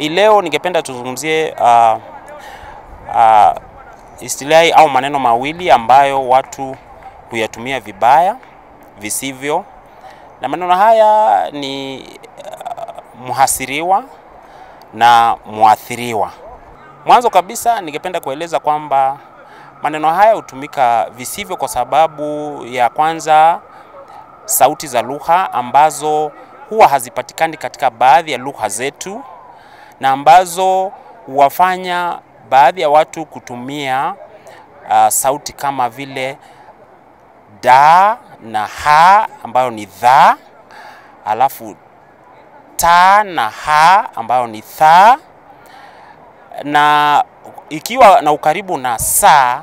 Leo ningependa tuzungumzie istilahi au maneno mawili ambayo watu huyatumia vibaya, visivyo. Na maneno haya ni muhasiriwa na muathiriwa. Mwanzo kabisa ningependa kueleza kwamba maneno haya hutumika visivyo kwa sababu ya kwanza sauti za lugha ambazo huwa hazipatikani katika baadhi ya lugha zetu na ambazo huwafanya baadhi ya watu kutumia sauti kama vile da na ha ambayo ni dha, alafu ta na ha ambayo ni tha, na ikiwa na ukaribu na sa,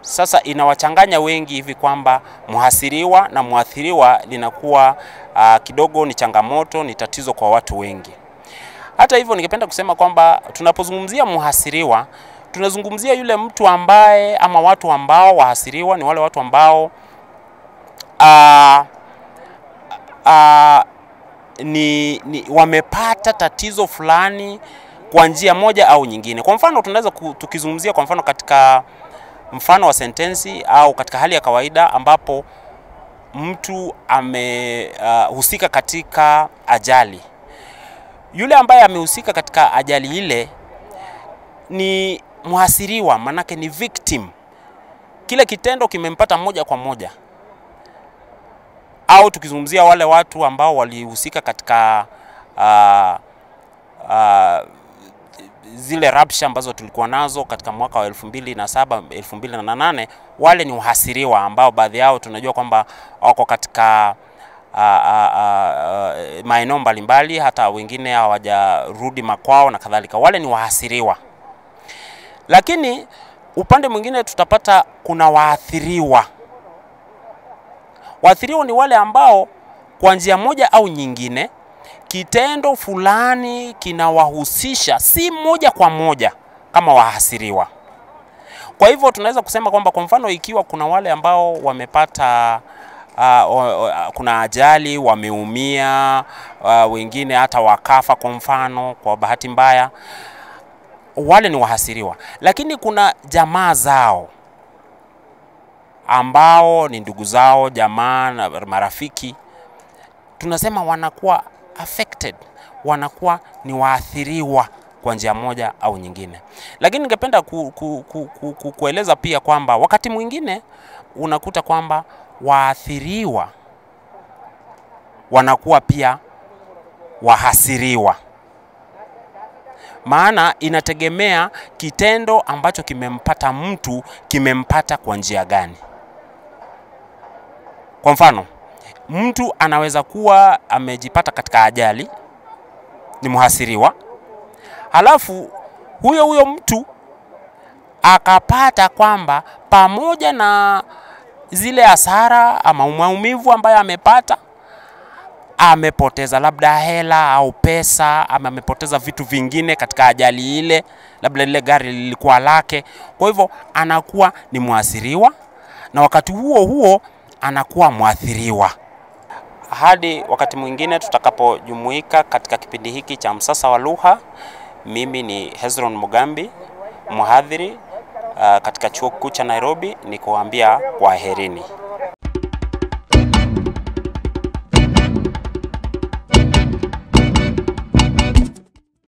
sasa inawachanganya wengi hivi kwamba muhasiriwa na muathiriwa linakuwa kidogo ni changamoto, ni tatizo kwa watu wengi. Hata hivyo ningependa kusema kwamba tunapozungumzia muhasiriwa, tunazungumzia yule mtu ambaye ama watu ambao wahasiriwa ni wale watu ambao wamepata tatizo fulani kwa njia moja au nyingine. Kwa mfano tunaweza tukizungumzia kwa mfano katika mfano wa sentensi au katika hali ya kawaida ambapo mtu amehusika katika ajali. Yule ambaye amehusika katika ajali ile ni muhasiriwa, manake ni victim. Kile kitendo kimempata moja kwa moja. Au tukizungumzia wale watu ambao walihusika katika zile rabsha ambazo tulikuwa nazo katika mwaka wa 2007 2008, wale ni wahasiriwa ambao baadhi yao tunajua kwamba wako katika maeneo mbalimbali, hata wengine hawajarudi makwao na kadhalika. Wale ni wahasiriwa. Lakini upande mwingine tutapata kuna waathiriwa. Waathiriwa ni wale ambao kwa njia moja au nyingine kitendo fulani kinawahusisha si moja kwa moja kama wahasiriwa. Kwa hivyo tunaweza kusema kwamba kwa mfano ikiwa kuna wale ambao wamepata kuna ajali, wameumia, wengine hata wakafa kwa mfano kwa bahati mbaya, wale ni wahasiriwa. Lakini kuna jamaa zao ambao ni ndugu zao, jamaa na marafiki, tunasema wanakuwa affected, wanakuwa ni waathiriwa kwa njia moja au nyingine. Lakini ningependa kueleza pia kwamba wakati mwingine unakuta kwamba waathiriwa wanakuwa pia wahasiriwa. Maana inategemea kitendo ambacho kimempata mtu kimempata kwa njia gani. Kwa mfano, mtu anaweza kuwa amejipata katika ajali, ni muhasiriwa. Halafu huyo mtu akapata kwamba pamoja na zile hasara ama maumivu ambayo amepata, amepoteza labda hela au pesa, ama amepoteza vitu vingine katika ajali ile, labda ile gari lilikuwa lake. Kwa hivyo anakuwa ni muhasiriwa na wakati huo anakuwa muathiriwa. Hadi wakati mwingine tutakapojumuika katika kipindi hiki cha Msasa wa Lugha, mimi ni Hezron Mugambi, mhadhiri katika Chuo Kikuu cha Nairobi, nikuambia kwaherini.